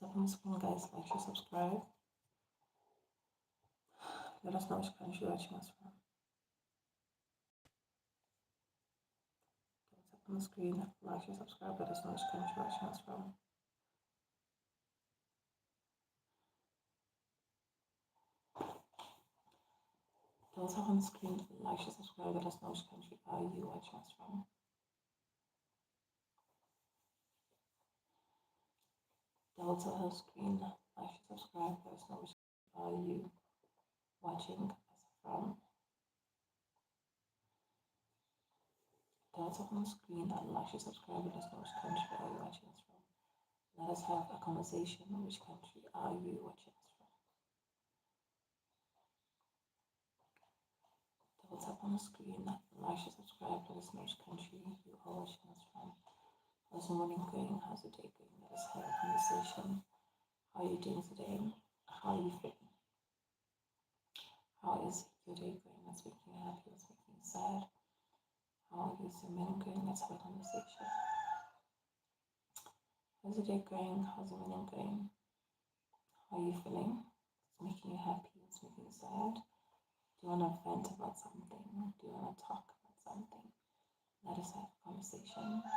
Tap on the screen, guys. Like, share, subscribe. Let us know which country you're watching us from. Tap on the screen. Like, share, subscribe. Let us know which country you're watching us from. Tap on the screen. Like, share, subscribe. Let us know which country are you watching us from. Delta her screen. Like, share, subscribe. Let us know which country are you watching us from. Delta on the screen. Like, share, subscribe. Let us know which country are you watching us from. Let us have a conversation. Which country are you watching us from? Double tap on the screen. Like, share, subscribe. Let us know which country you are watching us from. How's the morning going? How's the day going? Let us have a conversation. How are you doing today? How are you feeling? How is your day going? What's making you happy? What's making you sad? How is your morning going? Let's have a conversation. How's the day going? How's the morning going? How are you feeling? What's making you happy? What's making you sad? Do you want to vent about something? Do you want to talk about something? Let us have a conversation.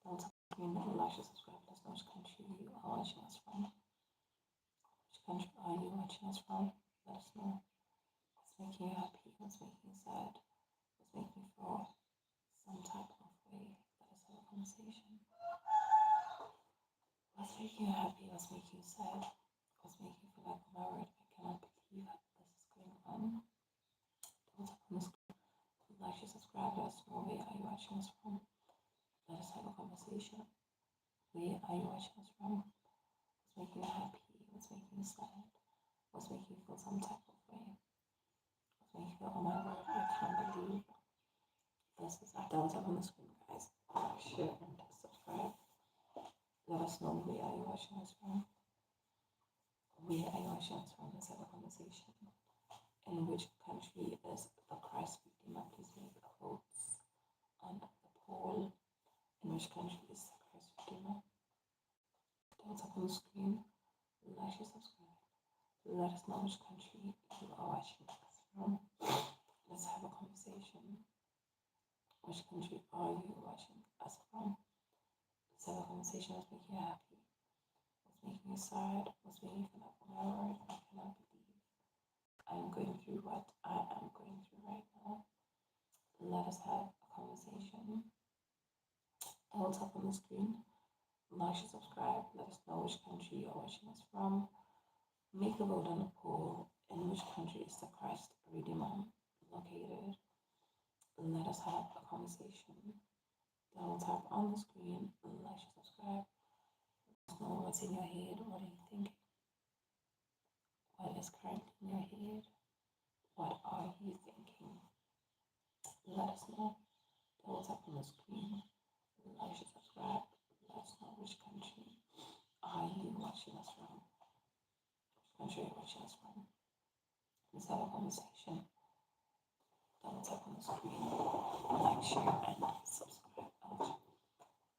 Don't screen, like, subscribe. Let us know which country you are watching us from. Which country are you watching us from? Let us know. What's making you happy? What's making you sad? What's making you feel some type of way? Let us have a conversation. What's making you happy? What's making you sad? What's making you feel like, oh my word, I cannot believe this is going on. Don't tap on the screen. Like, share, subscribe. Let us know where are you watching us from. Let us have a conversation. Where are you watching us from? What's making you happy? What's making you sad? What's making you feel some type of way? What's making you feel, oh my word, I can't believe this is that was up on the screen, guys. Like, share, and subscribe. Let us know where are you watching us from. Where are you watching us from? Let's have a conversation. In which country is the Christ Redeemer? Please make a vote on the poll. In which country is the Christ Redeemer? Don't tap on the screen. Like, share, subscribe. Let us know which country you are watching us from. Let's have a conversation. Which country are you watching us from? Let's have a conversation. What's making you happy? What's making you sad? What's making you feel like, oh my word, I cannot believe I am going through what I am going through right now. Let us have a conversation. Double tap on the screen. Like, share, subscribe. Let us know which country you are watching us from. Make a vote on the poll. In which country is the Christ Redeemer located? Let us have a conversation. Double tap on the screen. Like, share, subscribe. Let us know what's in your head. What are you thinking? What is currently in your head? What are you thinking? Let us know. Double tap on the screen. Like, share, subscribe. Let us know which country are you watching us from. Which country are you watching us from? Let's have a conversation. Double tap on the screen. Like, share, and subscribe.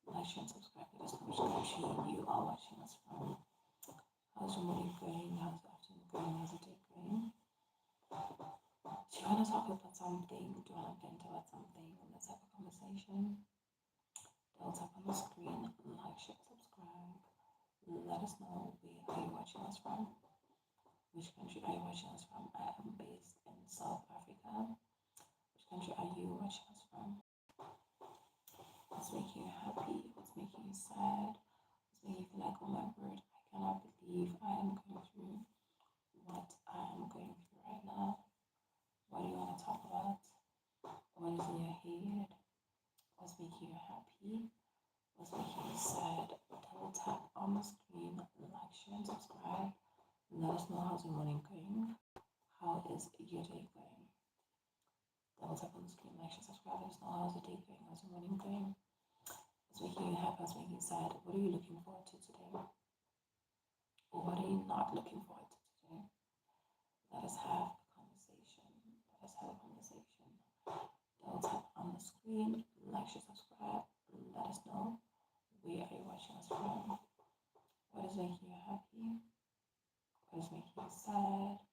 Like, share, and subscribe. Let us know which country you are watching us from. How's your morning going? How's the afternoon going? How's the day going? Do you want to talk about something? Do you want to vent about something? Let's have a conversation. Double tap on the screen. Like, share, subscribe. Let us know where are you watching us from. Which country are you watching us from? I am based in South Africa. Which country are you watching us from? What's making you happy? What's making you sad? What's making you feel like, oh my word, I cannot believe I am going through what I am going through right now? What do you want to talk about? What is in your head? What's making you happy? What's making you sad? Double tap on the screen, like, share, and subscribe. Let us know how's your morning going. How is your day going? Double tap on the screen, like, share, subscribe. Let us know how's the day going. How's your morning going? What's making you happy? What's making you sad? What are you looking forward to today? Or what are you not looking forward to today? Let us have a conversation. Let us have a conversation. Double tap on the screen, like, share, subscribe. Let us know where are you watching us from. What What is making you happy? What is making you sad?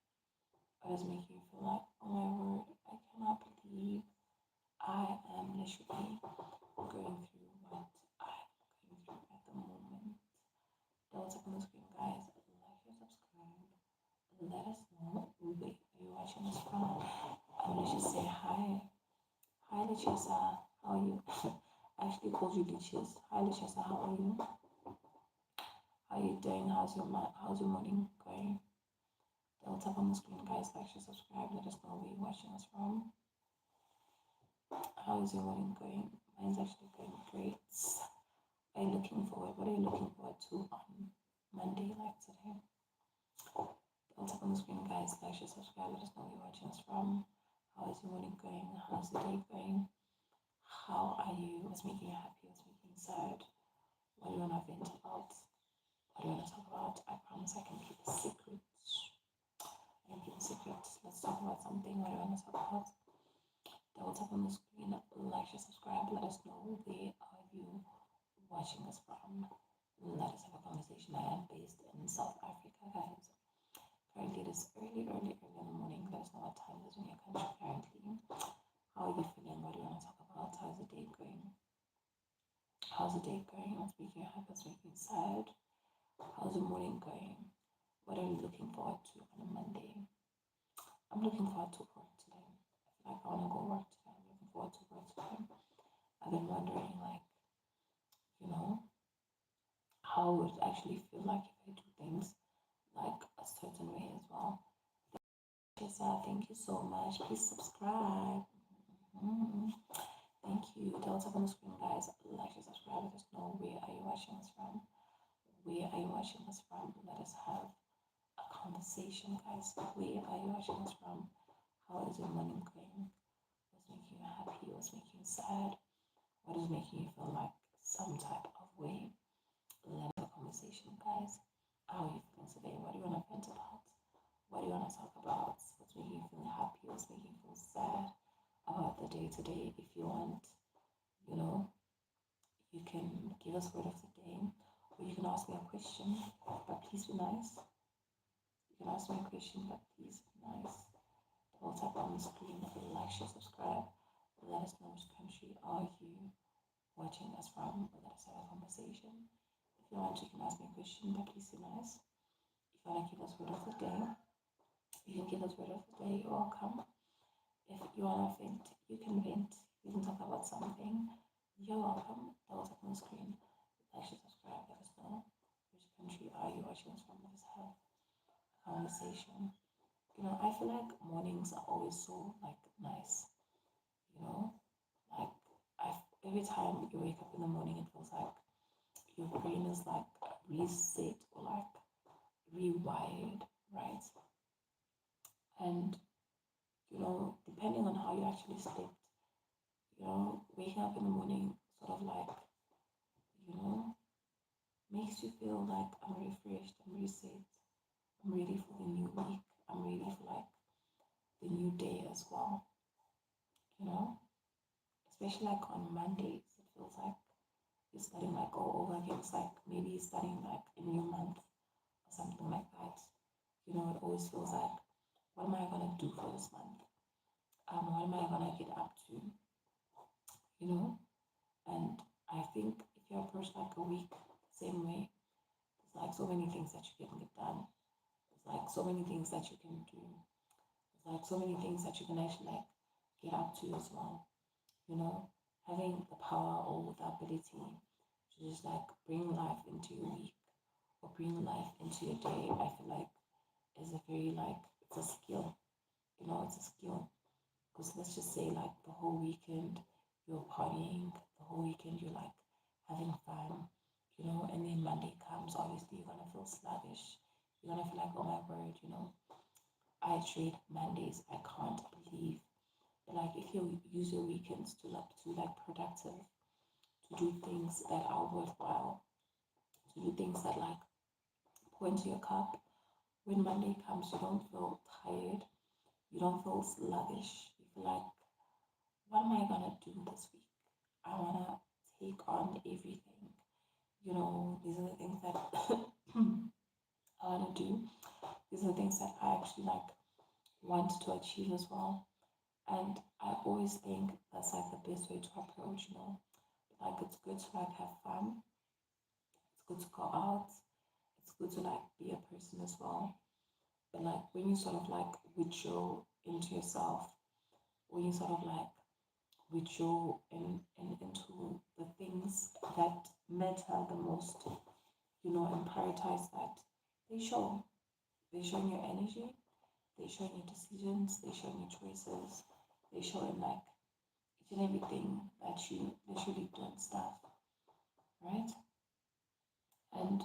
What is making you feel like, oh my word, I cannot believe I am literally going through what I'm going through at the moment. Double tap on the screen, guys. Like and subscribe. Let us know where you're watching us from. And let's just say hi. Hi, Leticia. How are you? I actually called you Leticia. Hi, Leticia. How are you? How are you doing? How's your morning going? Double tap on the screen, guys. Like, share, subscribe. Let us know where you're watching us from. How is your morning going? Mine's actually going great. Are you looking forward? What are you looking forward to on Monday, like today? Double tap on the screen, guys. Like, share, subscribe. Let us know where you're watching us from. How is your morning going? How's the day going? How are you? What's making you happy? What's making you sad? What do you want to vent about? What do you want to talk about? I promise I can keep a secret. I can keep a secret. Let's talk about something. What do you want to talk about? Double tap on the screen, like, share, subscribe. Let us know where are you watching us from. Let us have a conversation. I am based in South Africa, guys. Currently, it is early in the morning. Let us know what time it is in your country currently. How are you feeling? What do you want to talk about? How's the day going? How's the day going? What's making you happy? What's making you sad? How's the morning going? What are you looking forward to on a Monday? I'm looking forward to work today. I feel like I want to go work today. I'm looking forward to work today. I've been wondering, like, you know, how would it actually feel like if I do things like a certain way as well. Thank you so much. Please subscribe. Mm-hmm. Thank you. Tell us up on the screen, guys. Like and subscribe. Let us know where are you watching us from. Where are you watching us from? Let us have a conversation, guys. Where are you watching us from? How is your morning going? What's making you happy? What's making you sad? What is making you feel like some type of way? Let us have a conversation, guys. How are you feeling today? What do you want to vent about? What do you want to talk about? What's making you feel happy? What's making you feel sad about the day today? If you want, you know, you can give us word of the day, or you can ask me a question, but please be nice. You can ask me a question, but please be nice. Double tap on the screen, like, share, subscribe. Let us know which country are you watching us from. Let us have a conversation. If you want, you can ask me a question, but please be nice. If you want to give us word of the day, you can give us word of the day. You're welcome. If you want to vent, you can vent. You can talk about something. You're welcome. Double tap on the screen. Like, share, subscribe. Let us know which country are you watching us from. Let us have a conversation. You know, I feel like mornings are always so like nice. You know, like every time you wake up in the morning, it feels like your brain is like reset or like rewired, right? And you know, depending on how you actually slept, you know, waking up in the morning sort of like, you know, makes you feel like I'm refreshed, I'm reset, I'm ready for the new week, I'm ready for like the new day as well, you know, especially like on Mondays, it feels like you're starting like all over again. It's like maybe you're starting like a new month or something like that. You know, it always feels like, what am I gonna do for this month? What am I gonna get up to? You know, and I think if you approach like a week the same way, there's like so many things that you can get done. There's like so many things that you can do. There's like so many things that you can actually like get up to as well. You know, having the power or the ability to just like bring life into your week or bring life into your day, I feel like is a very like it's a skill. You know, it's a skill. Because let's just say like the whole weekend you're partying, the whole weekend you're like having fun, you know, and then Monday comes, obviously you're gonna feel sluggish. You're gonna feel like, oh my word, you know, I trade Mondays, I can't believe. But like if you use your weekends to like productive, to do things that are worthwhile, to do things that like pour into your cup, when Monday comes you don't feel tired, you don't feel sluggish, you feel like, what am I gonna do this week? I wanna take on everything. these are the things that I want to do. These are the things that I actually like want to achieve as well. And I always think that's like the best way to approach. Like it's good to like have fun, it's good to go out, it's good to like be a person as well. But like when you sort of like withdraw into yourself, when you sort of like withdraw into the things that matter the most, and prioritize that, they show. They show in your energy, they show in your decisions, they show in your choices, they show in like each and everything that you literally do and stuff, right? And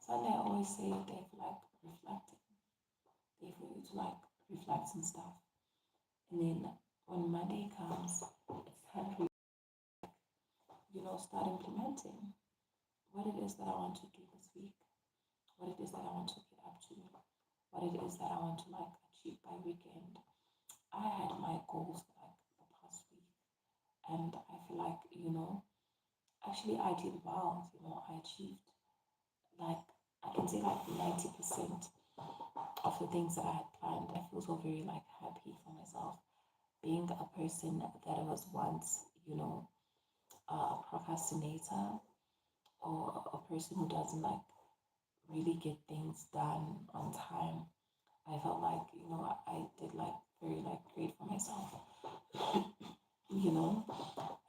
Sunday I always say a day for like reflecting, day for you to like reflect and stuff. And then when Monday comes, it's time for you, start implementing what it is that I want to do this week, what it is that I want to get up to, what it is that I want to like achieve by weekend. I had my goals for like the past week, and I feel like, actually I did well, I achieved like I can say like 90% of the things that I had planned. I feel so very like happy for myself. Being a person that was once, a procrastinator or a person who doesn't like really get things done on time. I felt like, I did like very like great for myself, you know,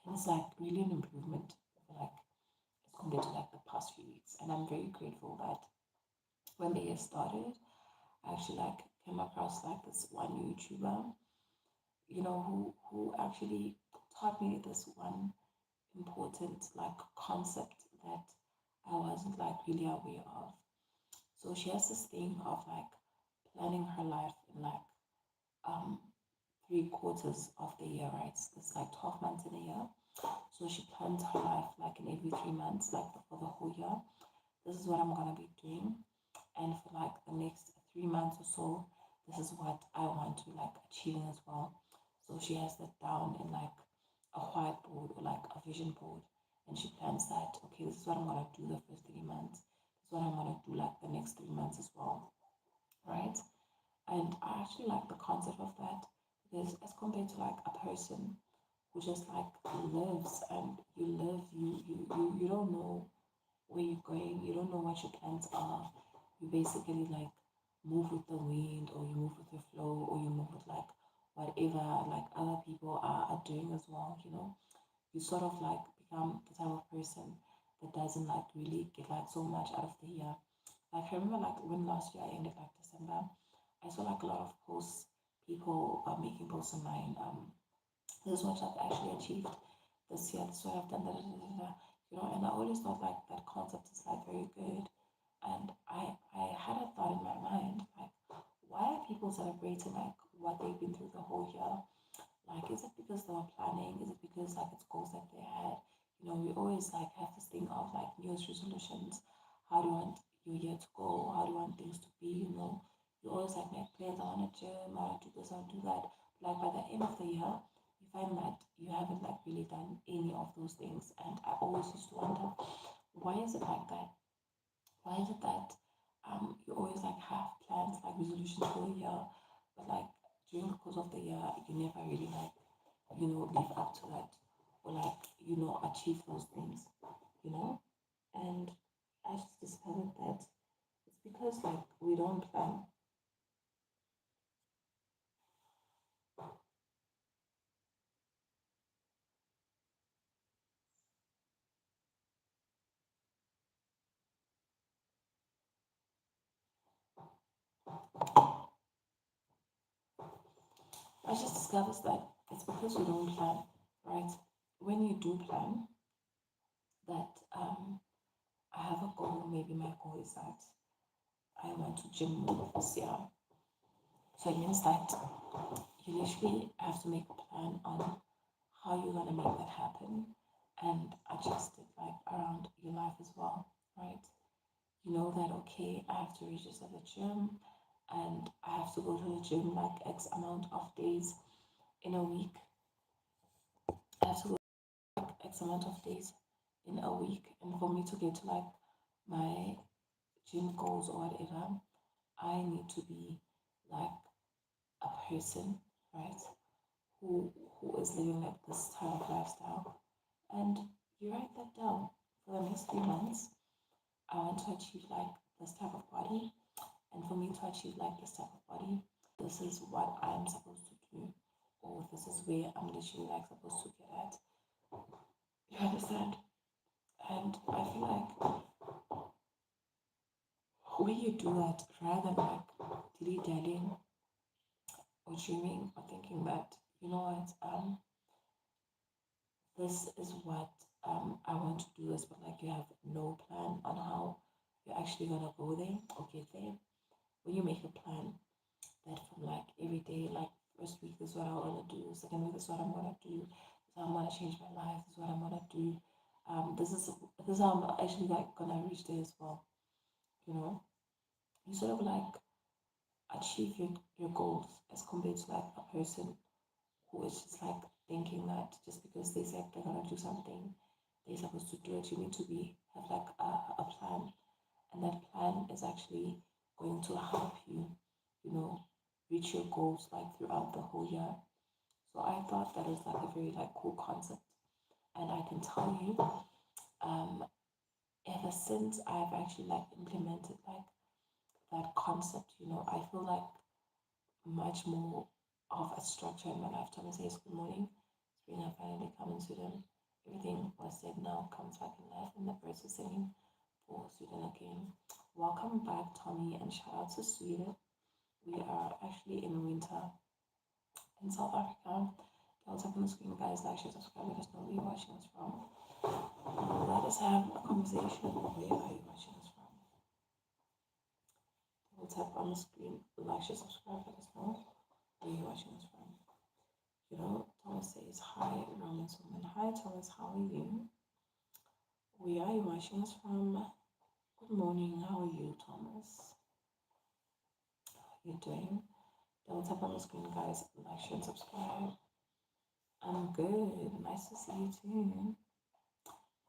and it's like really an improvement like as compared to like the past few weeks. And I'm very grateful that when the year started, I actually like came across like this one YouTuber, who actually taught me this one important like concept that I wasn't like really aware of. So she has this thing of like planning her life in like um 3 quarters of the year, right? So there's like 12 months in a year. So she plans her life like in every 3 months, like for the whole year. This is what I'm gonna be doing. And for like the next 3 months or so, this is what I want to like achieving as well. So she has that down in like a whiteboard or like a vision board, and she plans that, okay, this is what I'm gonna do the first 3 months, this is what I'm gonna do like the next 3 months as well, right? And I actually like the concept of that because as compared to like a person who just like lives and you live, you don't know where you're going, you don't know what your plans are. You basically like move with the wind, or you move with the flow, or you move with like whatever like other people are doing as well. You sort of like become the type of person that doesn't like really get like so much out of the year. Like I remember like when last year I ended like December, I saw like a lot of posts, people are making posts online. This is what I've actually achieved this year, this is what I've done, and I always thought like that concept is like very good. And I had a thought in my mind, like, why are people celebrating like what they've been through the whole year? Like, is it because they were planning? Is it because like it's goals that they had? We always like have this thing of like New Year's resolutions. How do you want your year to go? How do you want things to be? You always like make plans. I want to gym. I want to do this. I want to do that. But like by the end of the year, you find that you haven't like really done any of those things. And I always used to wonder, why is it like that? Why is it that you always like have plans like resolutions for a year, but like during the course of the year you never really like live up to that, or like achieve those things, you know? And I just discovered that it's because like we don't plan. I just discovered that it's because we don't plan, right? When you do plan, that I have a goal, maybe my goal is that I want to gym more this year. So it means that you literally have to make a plan on how you're gonna make that happen and adjust it like around your life as well, right? You know that okay, I have to register the gym and I have to go to the gym like X amount of days in a week. I have to go like X amount of days in a week, and for me to get to like my gym goals or whatever, I need to be like a person, right? Who is living like this type of lifestyle. And you write that down for the next 3 months. I want to achieve like this type of body. And for me to achieve like this type of body, this is what I'm supposed to do. Or this is where I'm literally like supposed to get at. You understand? And I feel like when you do that, rather than like dilly-dallying or dreaming or thinking that, you know what, this is what I want to do this, but like you have no plan on how you're actually gonna go there or get there. When you make a plan that from like every day, like first week this is what I wanna do, second week this is what I'm gonna do, this is how I'm gonna change my life, this is what I'm gonna do. This is how I'm actually like gonna reach there as well. You know, you sort of like achieve your goals as compared to like a person who is just like thinking that just because they said they're gonna do something, they're supposed to do it. You need to be have like a plan, and that plan is actually going to help you, you know, reach your goals like throughout the whole year. So I thought that was like a very like cool concept, and I can tell you, um, ever since I've actually like implemented like that concept, you know, I feel like much more of a structure in my life. Thomas says, good morning. Spring have finally come in Sweden. Everything was said now comes back in life, and the birds are singing for Sweden again. Welcome back, Tommy, and shout out to Sweden. We are actually in winter in South Africa. Don't tap on the screen, guys. Like, share, subscribe. Let us know where you're watching us from. Let us have a conversation. Where are you watching us from? Don't tap on the screen. Like, share, subscribe. Let us know where you're watching us from. You know, Thomas says, hi, Romance Woman. Hi, Thomas, how are you? Where are you watching us from? Good morning, how are you, Thomas? How are you doing? Don't tap on the screen, guys. Like, share, and subscribe. I'm good. Nice to see you too.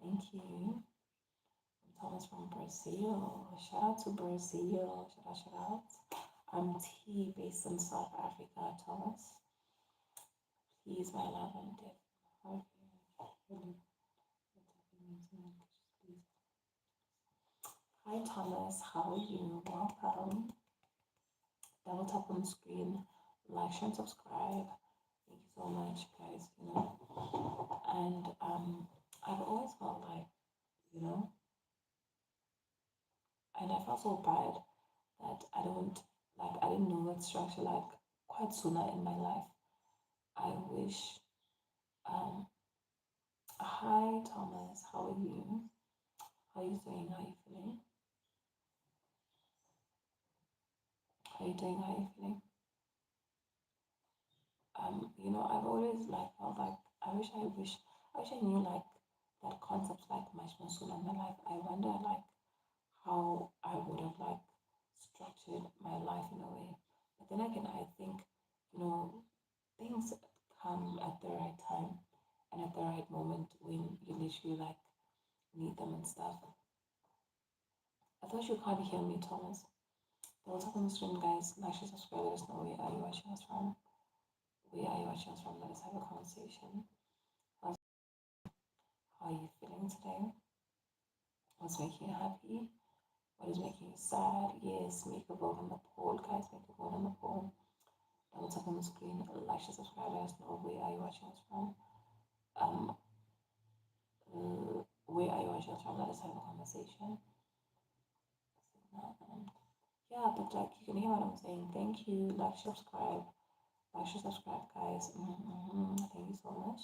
Thank you. I'm Thomas from Brazil. Shout out to Brazil. Shout out. I'm T based in South Africa, Thomas. Please, my love, I'm deaf. Hi Thomas, how are you? Welcome. Double tap on the screen, like, share, and subscribe. Thank you so much, guys. You know, and I've always felt like, you know, and I felt so bad that I didn't know that structure like quite sooner in my life. I wish. Um, Hi Thomas, how are you? How are you doing? How are you feeling? How are you doing? How are you feeling? You know, I've always like felt like I wish I knew like that concept like much more sooner in my life. I wonder like how I would have like structured my life in a way. But then again, I think, you know, things come at the right time and at the right moment when you literally like need them and stuff. I thought you can't hear me, Thomas. What's up on the stream, guys? Like, share, subscribe. Let us know where are you watching us from. Where are you watching us from? Let us have a conversation. How are you feeling today? What's making you happy? What is making you sad? Yes, make a vote on the poll, guys. Make a vote on the poll. Double tap on the screen. Like, share, subscribe. Let us know where are you watching us from. Um, where are you watching us from? Let us have a conversation. Yeah, but like you can hear what I'm saying. Thank you. Like, subscribe. Like, subscribe, guys. Thank you so much.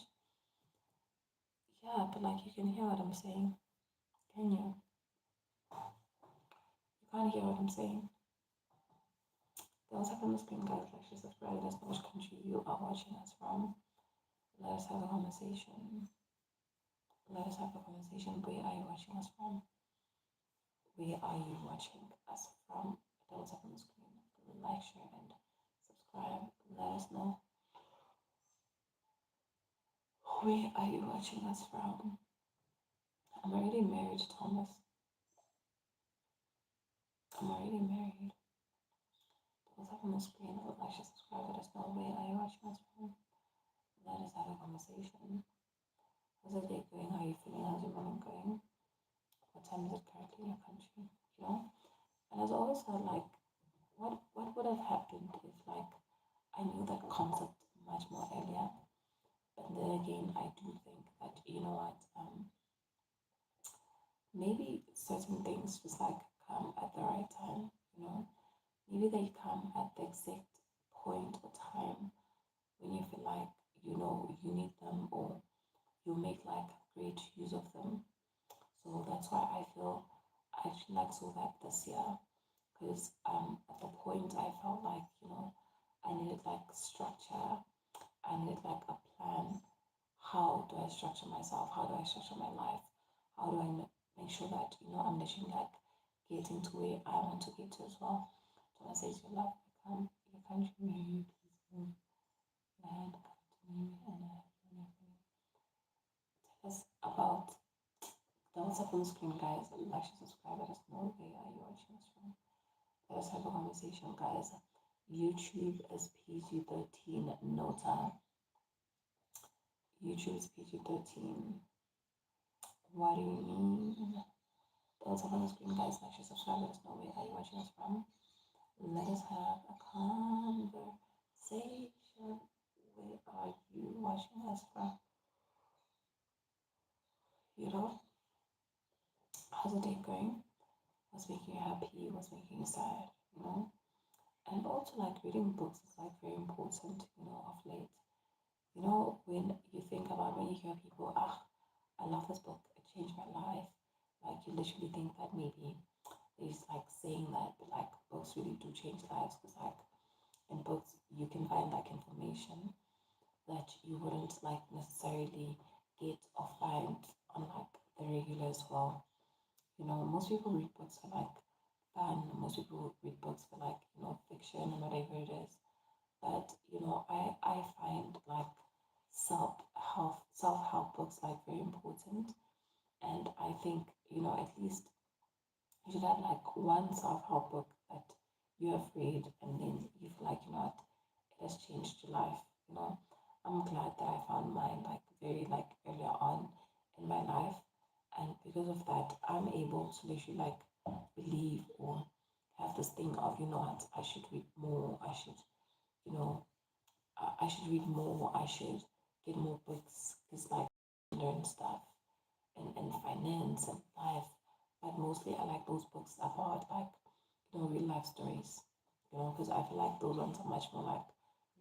Yeah, but like you can hear what I'm saying. Can you? You can't hear what I'm saying. What's up on the screen, guys? Like, share, subscribe. Let us know which country you are watching us from. Let us have a conversation. Let us have a conversation. Where are you watching us from? Where are you watching us from? What's up on the screen? Like, share, and subscribe. Let us know. Where are you watching us from? I'm already married, Thomas. I'm already married. Those up on the screen that would like to subscribe, let us know where are you watching us from. Let us have a conversation. How's the day going? How are you feeling? How's your morning going? What time is it currently in your country? You know? And as I always said, like, what would have happened if like I knew that concept much more earlier? But then again, I do think that you know what, maybe certain things just like come at the right time, you know. Maybe they come at the exact point or time when you feel like you know you need them or you make like great use of them. So that's why I feel I actually like saw that this year because at the point I felt like you know I needed like structure, I needed like a plan. How do I structure myself? How do I structure my life? How do I make sure that you know I'm literally like getting to where I want to get to as well? So I say to your love, become your country, marry, please move land, come to me, and I have done everything. Tell us about what's up on the screen, guys. Like, share, subscribe. Let us know where are you watching us from. Let us have a conversation, guys. YouTube is PG-13 Nota. YouTube is PG-13. What do you mean? Those up on the screen, guys. Like, share, subscribe. Let us know where are you watching us from. Let us have a conversation. Where are you watching us from? You know, how's the day going? What's making you happy? What's making you sad? You know, and also like reading books is like very important. You know, of late. You know, when you think about when you hear people, ah, I love this book. It changed my life. Like you literally think that maybe it's like saying that, but like books really do change lives because like in books you can find like information that you wouldn't like necessarily get or find on like the regular as well. You know, most people read books for like fun. Most people read books for like, you know, fiction and whatever it is. But, you know, I find like self-help books like very important. And I think, you know, at least you should have like one self-help book that you have read and then you feel like, you know what, it has changed your life. You know, I'm glad that I found mine like very like earlier on in my life. And because of that, I'm able to literally like believe or have this thing of, you know what, I should read more. I should, you know, I should read more. I should get more books because like learn stuff and finance and life. But mostly I like those books about like, you know, real life stories. You know, because I feel like those ones are much more like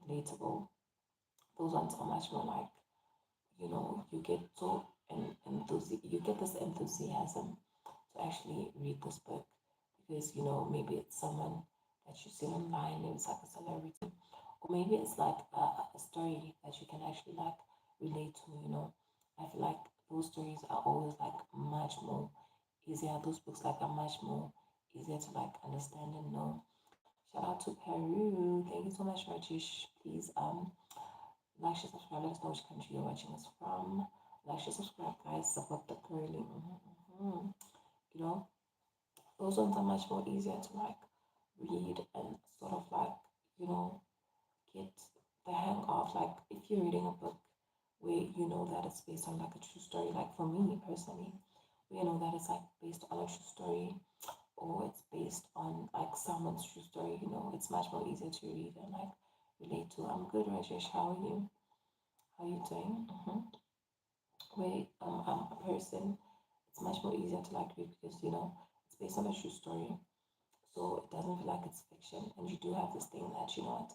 relatable. Those ones are much more like, you know, you get so you get this enthusiasm to actually read this book because you know maybe it's someone that you see online, maybe it's like a celebrity, or maybe it's like a story that you can actually like relate to. You know, I feel like those stories are always like much more easier. Those books like are much more easier to like understand and know. Shout out to Peru. Thank you so much, Rajesh. Please like, share, subscribe. Let us know which country you're watching us from. Like, share, subscribe, guys. Support the curling. You know, those ones are much more easier to like read and sort of like, you know, get the hang of. Like, if you're reading a book where you know that it's based on like a true story, like for me personally, where you know that it's like based on a true story or it's based on like someone's true story, you know, it's much more easier to read and like relate to. I'm good, Rajesh. How are you? How are you doing? Where I'm a person, it's much more easier to like read because you know it's based on a true story, so it doesn't feel like it's fiction. And you do have this thing that you know what,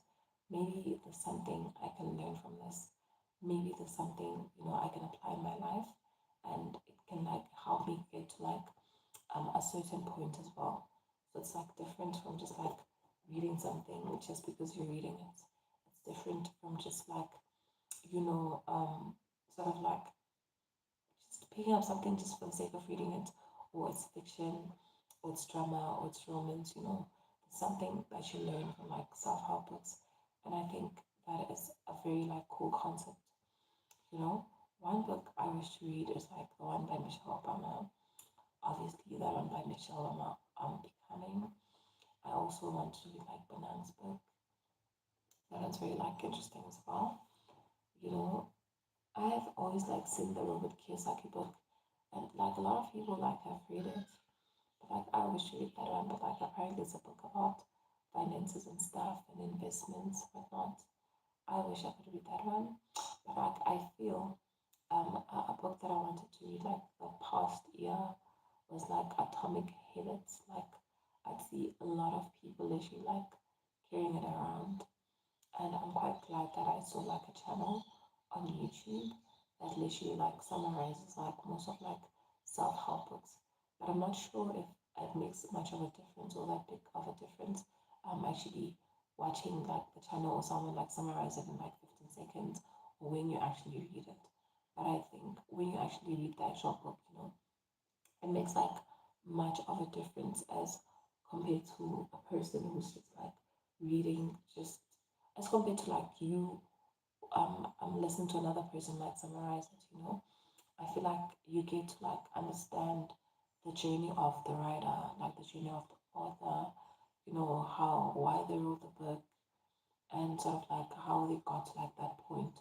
maybe there's something I can learn from this. Maybe there's something you know I can apply in my life, and it can like help me get to like a certain point as well. So it's like different from just like reading something just because you're reading it. It's different from just like you know sort of like just picking up something just for the sake of reading it, or it's fiction, or it's drama, or it's romance, you know, something that you learn from like self help books. And I think that is a very like cool concept, you know, One book I wish to read is like the one by Michelle Obama. Obviously, that one by Michelle Obama, Becoming. I also want to read like Banana's book. That one's very like interesting as well. You know, I've always like seen the Robert Kiyosaki book, and like a lot of people like have read it. But like I wish to read that one, but like apparently it's a book about finances and stuff and investments, whatnot. I wish I could read that one. But like I feel a book that I wanted to read like the past year was like Atomic Habits. Like I'd see a lot of people literally like carrying it around, and I'm quite glad that I saw like a channel on YouTube that literally like summarizes like most of like self-help books. But I'm not sure if it makes much of a difference or that big of a difference. Actually watching like the channel or someone like summarize it in like 15 seconds or when you actually read it. But I think when you actually read the actual book, it makes like much of a difference as compared to a person who's just like reading just as compared to like you listen to another person like summarize it. I feel like you get to like understand the journey of the writer, like the journey of the author, how why they wrote the book and sort of like how they got to like that point.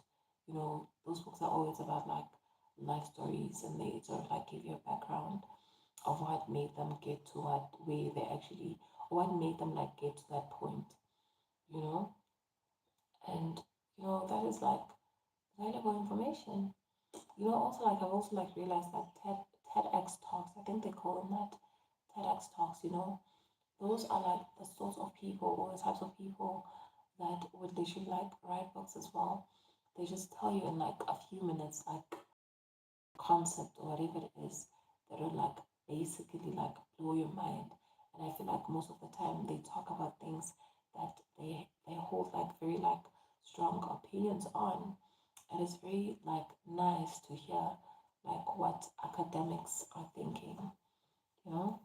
Those books are always about like life stories, and they sort of like give you a background of what made them get to what way they actually, or what made them like get to that point, you know? And that is like valuable information. Also like I've also like realized that TEDx talks, I think they call them that, TEDx talks, those are like the sorts of people or the types of people that would literally like write books as well. They just tell you in like a few minutes like concept or whatever it is that will like basically like blow your mind. And I feel like most of the time they talk about things that they hold like very like strong opinions on. And it's very like nice to hear like what academics are thinking, you know,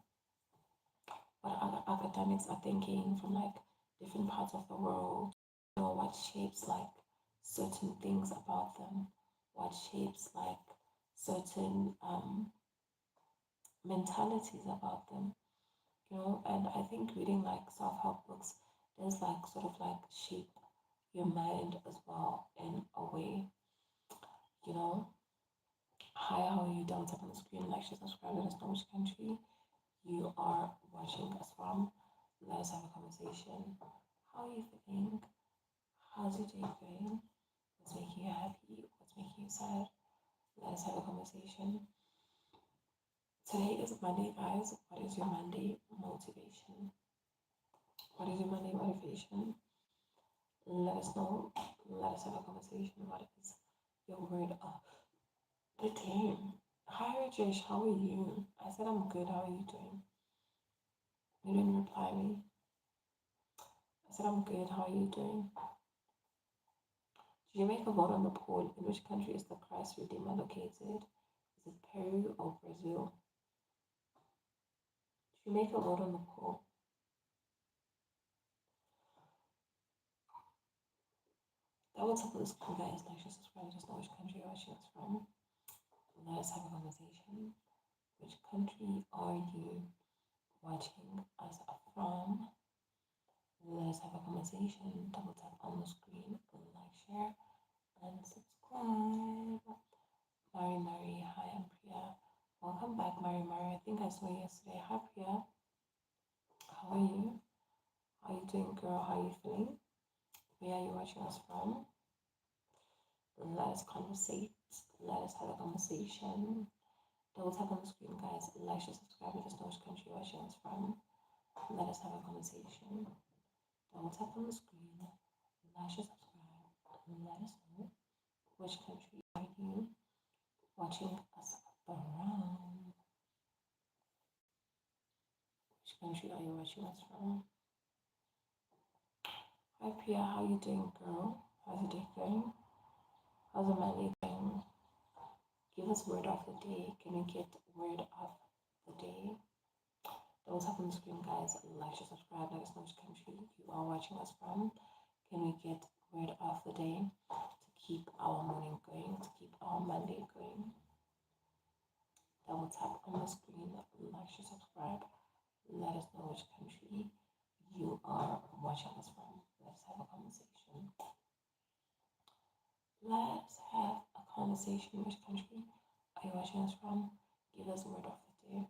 what other academics are thinking from like different parts of the world, what shapes like certain things about them, what shapes like certain mentalities about them, and I think reading like self-help books does like sort of like shape your mind as well in a way, you know. Hi, how are you? Double tap on the screen, like, share, subscribe, let us know which country you are watching us from. Let us have a conversation. How are you feeling? How's your day going? What's making you happy? What's making you sad? Let us have a conversation. Today is Monday, guys. What is your Monday motivation? What is your Monday motivation? Let us know. Let us have a conversation. What is your word of the day? Hi, Rajesh. How are you? I said I'm good. How are you doing? You didn't reply me. I said I'm good. How are you doing? Did you make a vote on the poll? In which country is the Christ Redeemer located? Is it Peru or Brazil? Did you make a vote on the poll? That was up this cool guys. Like, share, subscribe. Just know which country you're watching us from. Let us have a conversation. Which country are you watching us from? Let us have a conversation. Double tap on the screen, like, share, and subscribe. Mary, hi, I'm Priya. Welcome back, Mary. I think I saw you yesterday. Hi, Priya. How are you? How are you doing, girl? How are you feeling? Where are you watching us from? Let us conversate. Let us have a conversation. Double tap on the screen, guys. Like, share, subscribe. Let us know which country you're watching us from. Let us have a conversation. Double tap on the screen. Like, share, subscribe. Let us know which country are you watching us from. Which country are you watching us from? Hi Priya, how you doing, girl? How's your day going? How's the Monday going? Give us word of the day. Can we get word of the day? Double tap on the screen, guys. Like, share, subscribe. Let us know which country you are watching us from. Can we get word of the day to keep our morning going, to keep our Monday let's have a conversation. Which country are you watching us from? Give us a word of the day.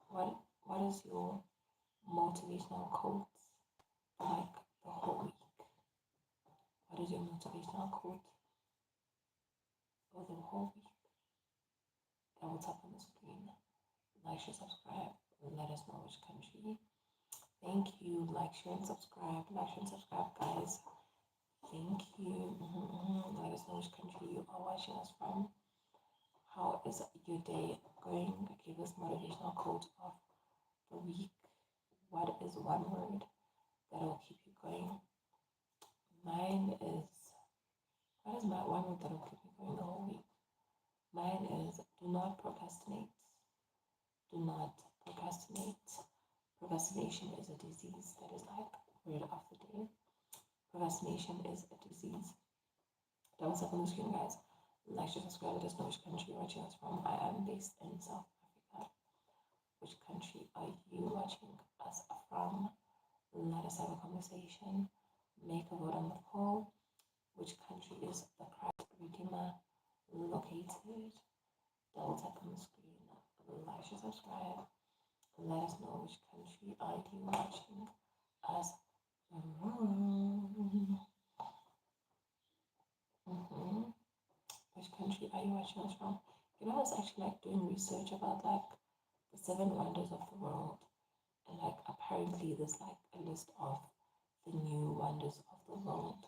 What is your motivational quote for like the whole week? What is your motivational quote for the whole week? That will tap on the screen. Like, share, subscribe. Let us know which country. Thank you. Like, share, and subscribe. Like, share, and subscribe, guys. Thank you. Let us know which country you are watching us from. How is your day going? Give us motivational quote of the week. What is one word that will keep you going? Mine is, what is my one word that will keep me going the whole week? Mine is, do not procrastinate. Do not procrastinate. Procrastination is a disease. That is like word of the day. Procrastination is a disease. That was up on the screen, guys. Like, share, subscribe. Let us know which country you're watching us from. I am based in South Africa. Which country are you watching us from? Let us have a conversation. Make a vote on the poll. Which country is the Christ Redeemer located? Double tap on the screen. Like, share, subscribe. Let us know which country are you watching us from. Which country are you watching us from? You know, I was actually like doing research about like the seven wonders of the world, and like apparently there's like a list of the new wonders of the world.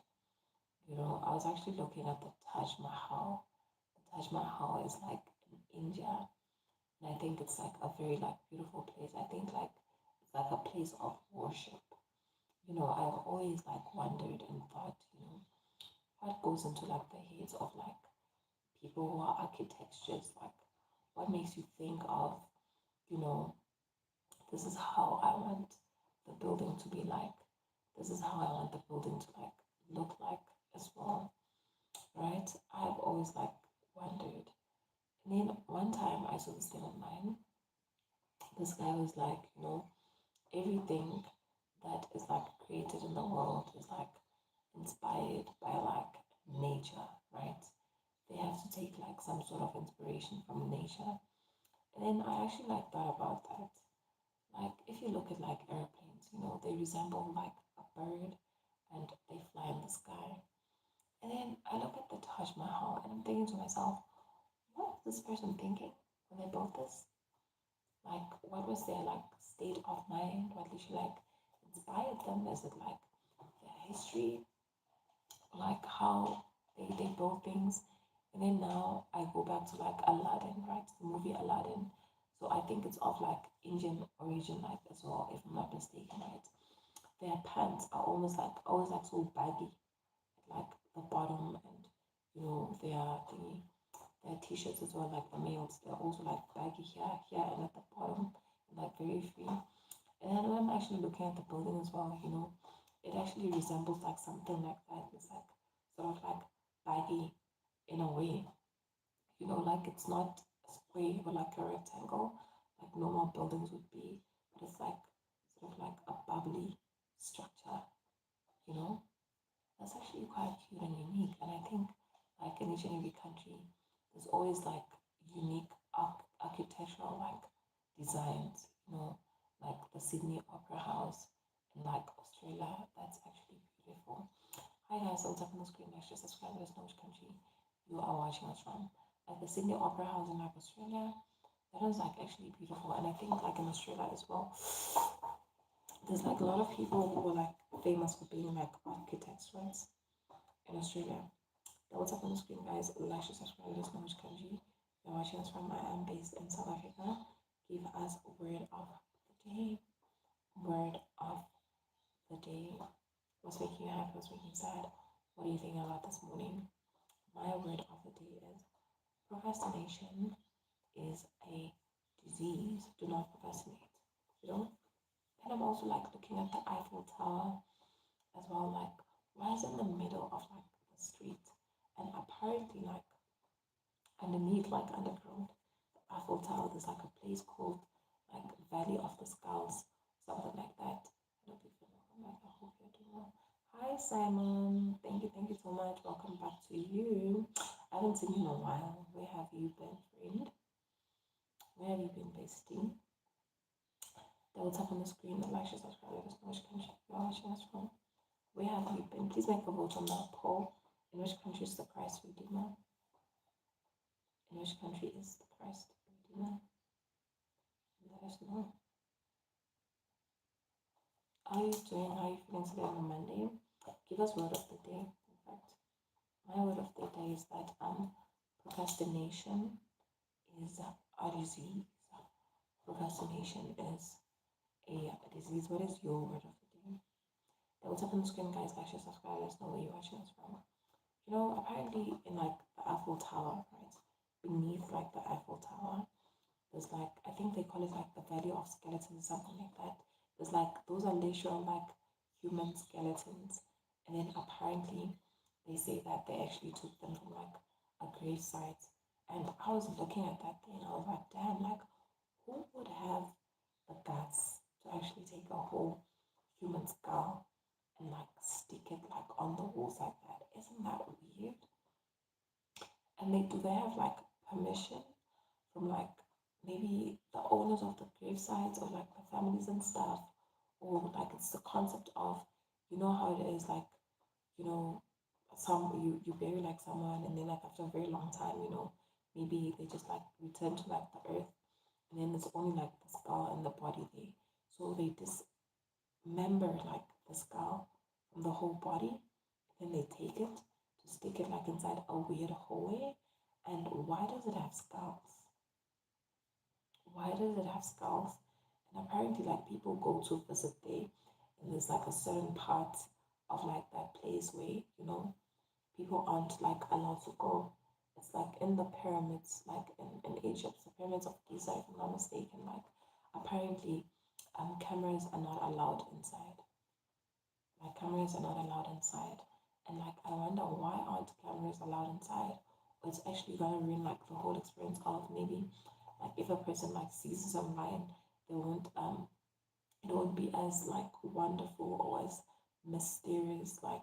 You know, I was actually looking at the Taj Mahal. The Taj Mahal is like in India, and I think it's like a very like beautiful place. I think like it's like a place of worship. You know, I've always like wondered and thought, you know, what goes into like the heads of like people who are architects, just like what makes you think of, you know, this is how I want the building to be like. This is how I want the building to like look like as well, right? I've always like wondered. And then one time I saw this thing online. This guy was like, you know, everything that is like created in the world is like inspired by like nature, right? They have to take like some sort of inspiration from nature. And then I actually like thought about that. Like if you look at like airplanes, you know, they resemble like a bird and they fly in the sky. And then I look at the Taj Mahal and I'm thinking to myself, what was this person thinking when they built this? Like what was their like state of mind? What literally like inspired them? Is it like their history? Like how they build things? And then now I go back to like Aladdin, right? The movie Aladdin. So I think it's of like Indian origin, like as well, if I'm not mistaken, right? Their pants are always like so baggy at like the bottom, and you know their t-shirts as well, like the males, they're also like baggy here, and at the bottom, and like very free. And then when I'm actually looking at the building as well, you know, it actually resembles like something like that. It's like sort of like baggy in a way, you know, like it's not a square or like a rectangle like normal buildings would be, but it's like sort of like a bubbly structure, you know. That's actually quite cute and unique. And I think like in each and every country, there's always like unique architectural like designs, you know, like the Sydney Opera House in like Australia. That's actually beautiful. Hi guys, I'll tap on the screen next. Just subscribe. Let us know which country you are watching us from. Like the Sydney Opera House in like Australia, that is like actually beautiful. And I think like in Australia as well, there's like a lot of people who are like famous for being like architects, right? In Australia. Double tap on the screen, guys. Like, share, subscribe. Let us know which country you're watching us from. I am based in South Africa. Give us a word of the day. Word of the day. What's making you happy? What's making you sad? What are you thinking about this morning? My word of the day is procrastination is a disease. Do not procrastinate. You know? And I'm also like looking at the Eiffel Tower as well, like why is it in the middle of like the street? And apparently like underneath, like underground, the Eiffel Tower, there's like a place called like Valley of the Skulls, something like that. I don't know if you know. I'm like, I hope you're doing well. Hi Hi Simon, thank you so much. Welcome back to you. I haven't seen you in a while. Where have you been, friend? Where have you been, bestie? Double tap on the screen, like, share, subscribe, let us know which country you are watching us from. Where have you been? Please make a vote on that poll. In which country is the Christ Redeemer? In which country is the Christ Redeemer? Let us know. How are you doing? How are you feeling today on a Monday? Give us word of the day. In fact, my word of the day is that procrastination is a disease. Procrastination is a disease. What is your word of the day? That will tap on the screen, guys. Like, share, subscribe. Let us know where you're watching us from. You know, apparently in like the Eiffel Tower, right? Beneath like the Eiffel Tower, there's like, I think they call it like the Valley of Skeletons, something like that. There's like, those are literal like human skeletons. And then apparently they say that they actually took them from like a grave site. And I was looking at that thing, I was like, damn, like who would have the guts to actually take a whole human skull and like stick it like on the walls like that? Isn't that weird? And do they have like permission from like maybe the owners of the grave sites or like the families and stuff? Or like it's the concept of, you know how it is like, you know, you bury like someone and then like after a very long time, you know, maybe they just like return to like the earth and then there's only like the skull and the body there. So they dismember like the skull from the whole body, then they take it to stick it like inside a weird hallway. And why does it have skulls? Why does it have skulls? And apparently, like people go to visit there, and there's like a certain part of like that place where people aren't like allowed to go. It's like in the pyramids, like in Egypt, the pyramids of Giza, if I'm not mistaken. Like apparently, cameras are not allowed inside. Like cameras are not allowed inside, and like I wonder why aren't cameras allowed inside? Or it's actually gonna ruin like the whole experience of maybe like if a person like sees some lion, they won't it won't be as like wonderful or as mysterious like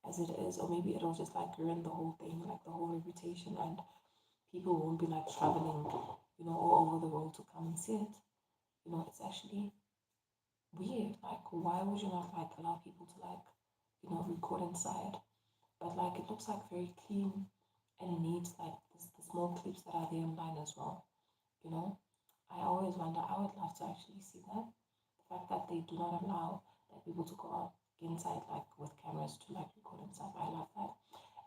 as it is, or maybe it'll just like ruin the whole thing, like the whole reputation, and people won't be like traveling, all over the world to come and see it. It's actually weird. Like, why would you not like allow people to like, record inside? But like, it looks like very clean and neat. Like the small clips that are there online as well. You know, I always wonder. I would love to actually see that. The fact that they do not allow like people to go out inside like with cameras to like record and stuff. I love that.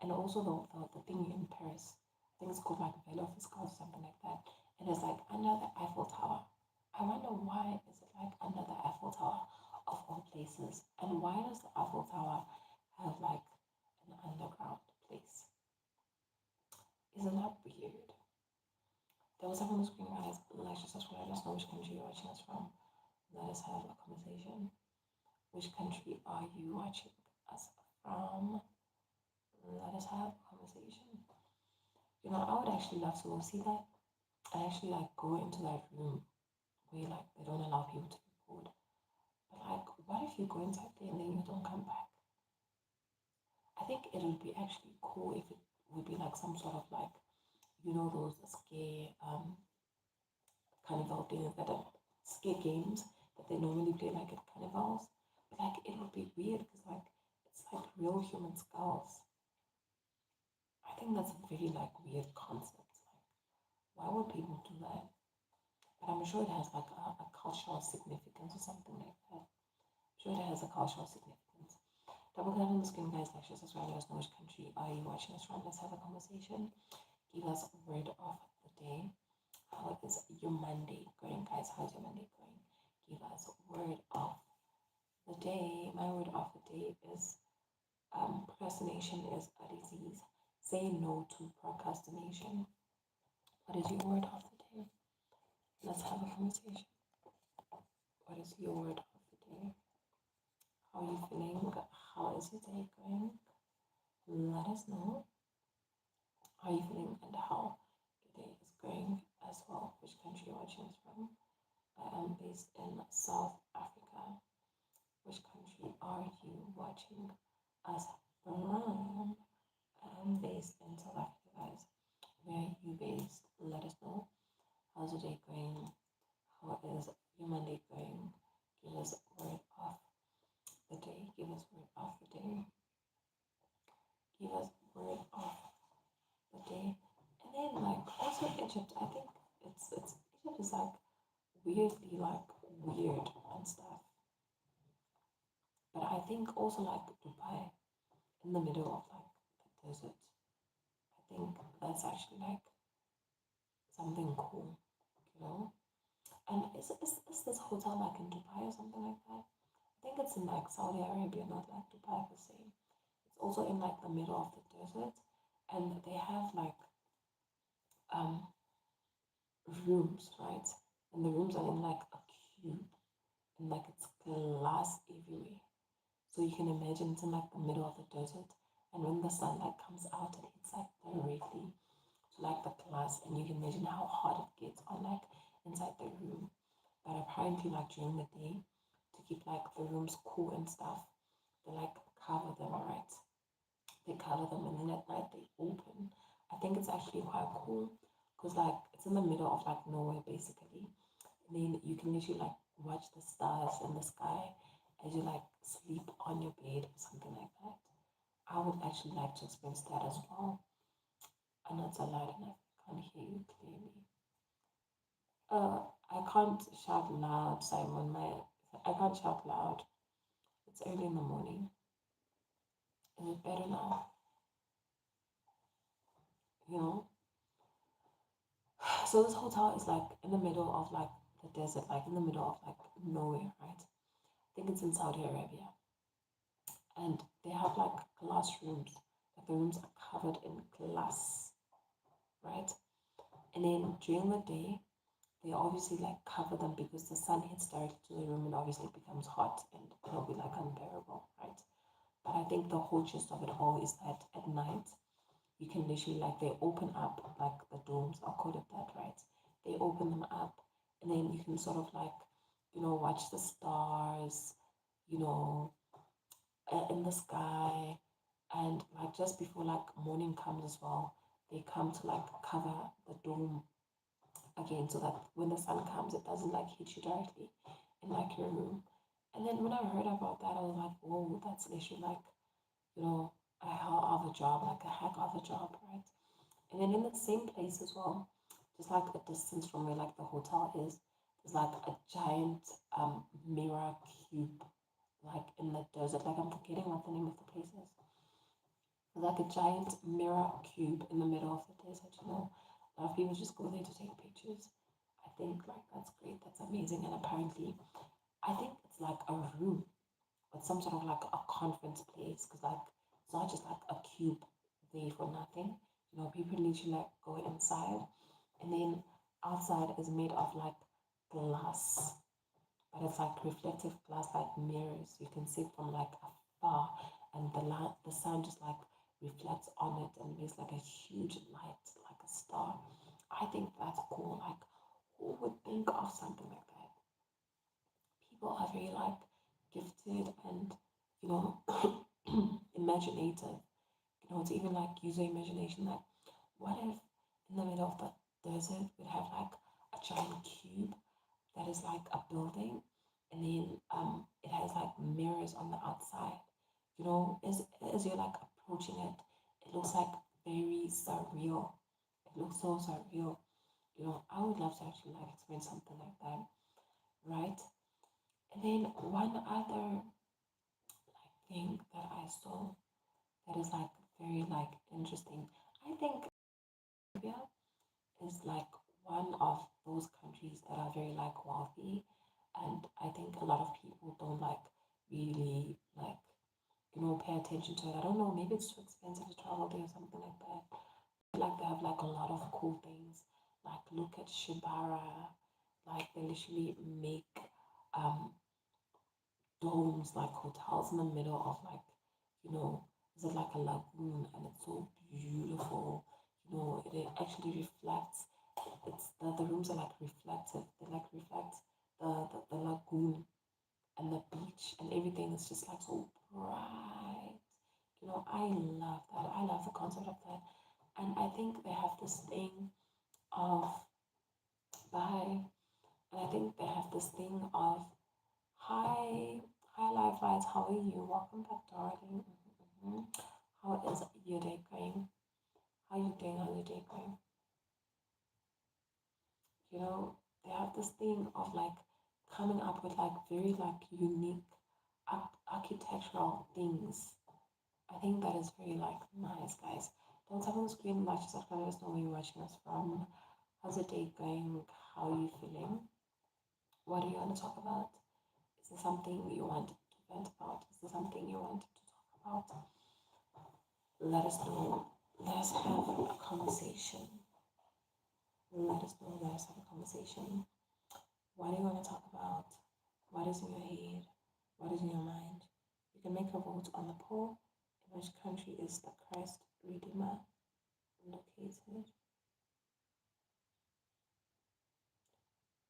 And also the thing in Paris, I think it's called like Veil of Fiscal or something like that. And it's like under the Eiffel Tower. I wonder why is it like under the Eiffel Tower of all places? And why does the Eiffel Tower have like an underground place? Isn't that weird? There was someone on the screen, guys. Like, just subscribe. Let us know which country you're watching us from. Let us have a conversation. Which country are you watching us from? Let us have a conversation. I would actually love to go see that. I actually like go into that room where like they don't allow people to record. But like, what if you go inside there and then you don't come back? I think it would be actually cool if it would be like some sort of like, those scare carnival things that are scare games that they normally play like at carnivals. But like, it would be weird because like it's like real human skulls. I think that's a very like weird concept. Like, why would people do that? But I'm sure it has like a cultural significance or something like that. I'm sure it has a cultural significance. Double click on the screen, guys. Like, share, subscribe. Let us know which country are you watching us from. Let's have a conversation. Give us a word of the day. How is your Monday going, guys? How's your Monday going? Give us a word of the day. My word of the day is procrastination is a disease. Say no to procrastination. What is your word of the day? Let's have a conversation. What is your word of the day? How are you feeling? How is your day going? Let us know. How are you feeling and how your day is going as well? Which country you're watching us from? I am based in South Africa. Which country are you watching us from. I'm based in South Africa, guys. Where are you based? Let us know. How's the day going? How is your Monday going? Give us word of the day. Give us word of the day. Give us word of the day. And then like also Egypt, I think it's Egypt is like weirdly like weird and stuff. But I think also like Dubai in the middle of like the desert. I think that's actually like something cool, you know? And is this hotel like in Dubai or something like that? I think it's in like Saudi Arabia, not like Dubai per se. It's also in like the middle of the desert, and they have like um rooms, right? And the rooms are in like a cube, and like it's glass everywhere. So you can imagine it's in like the middle of the desert, and when the sunlight comes out, it hits like directly to like the glass, and you can imagine how hot it gets on like inside the room. But apparently, like during the day, to keep like the rooms cool and stuff, they like cover them, right? They cover them, and then at night they open. I think it's actually quite cool because like it's in the middle of like nowhere basically, and then you can literally like watch the stars in the sky as you like sleep on your bed or something like that. I would actually like to experience that as well. I know it's a loud enough. I can't hear you clearly. I can't shout loud, Simon. I can't shout loud. It's early in the morning. Is it better now? You know. So this hotel is like in the middle of like the desert, like in the middle of like nowhere, right? I think it's in Saudi Arabia, and they have like glass rooms. Like the rooms are covered in glass, right? And then during the day, they obviously like cover them because the sun hits directly to the room and obviously it becomes hot and it'll be like unbearable, right? But I think the whole gist of it all is that at night you can literally like they open up like the domes, I'll call it that, right? They open them up and then you can sort of like, watch the stars, you know, in the sky. And like just before like morning comes as well, they come to like cover the dome again so that when the sun comes, it doesn't like hit you directly in like your room. And then when I heard about that, I was like, whoa, that's literally like, a hell of a job, like a heck of a job, right? And then in the same place as well, just like a distance from where like the hotel is, there's like a giant mirror cube, like in the desert. Like I'm forgetting what the name of the place is. There's like a giant mirror cube in the middle of the desert. A lot of people just go there to take pictures. I think like that's great, that's amazing. And apparently, I think it's like a room, but some sort of like a conference place, because like it's not just like a cube there for nothing. People literally like go inside, and then outside is made of like glass, but it's like reflective glass, like mirrors. You can see it from like afar, and the sun just like reflects on it and makes like a huge light, like a star. I think that's cool. Like, who would think of something like that? People are very like gifted and you know imaginative. To even like use your imagination. Like, what if in the middle of the desert we'd have like a giant cube that is like a building, and then it has like mirrors on the outside. As you're like approaching it, it looks like very surreal. It looks so surreal. I would love to actually like experience something like that, right? And then one other like thing that I saw that is like very like interesting. I think Libya is like one of those countries that are very like wealthy, and I think a lot of people don't like really like pay attention to it. I don't know, maybe it's too expensive to travel there or something like that. Like they have like a lot of cool things. Like look at Shibara, like they literally make um domes, like hotels in the middle of like, you know, is it like a lagoon, and it's so beautiful. It actually reflects. The rooms are like reflective. They like reflect the lagoon and the beach, and everything is just like so bright. think they have this thing of bye. And I think they have this thing of hi, hi, life lights. How are you? Welcome back, darling. How is your day going? How you doing? How's your day going? You know, they have this thing of like coming up with like very like unique architectural things. I think that is very like nice, guys. Don't tap on the screen, like, subscribe, let us know where you're watching us from. How's the day going? How are you feeling? What do you want to talk about? Is there something you want to vent about? Is there something you want to talk about? Let us know. Let us have a conversation. Let us know. Let us have a conversation. What do you want to talk about? What is in your head? What is in your mind? You can make a vote on the poll. In which country is the Christ Redeemer located?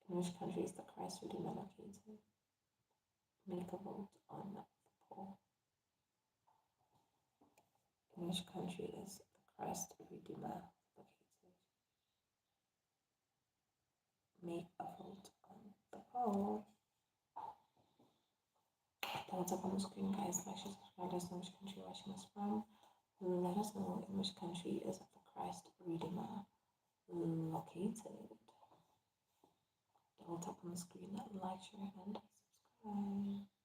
In which country is the Christ Redeemer located? Make a vote on the poll. In which country is the Christ Redeemer located? Make a vote on the poll. That's up on the screen, guys. Like, share, subscribe. Let us know which country you're watching us from. Let us know in which country is the Christ Redeemer located. Double tap on the screen, like, share, and subscribe.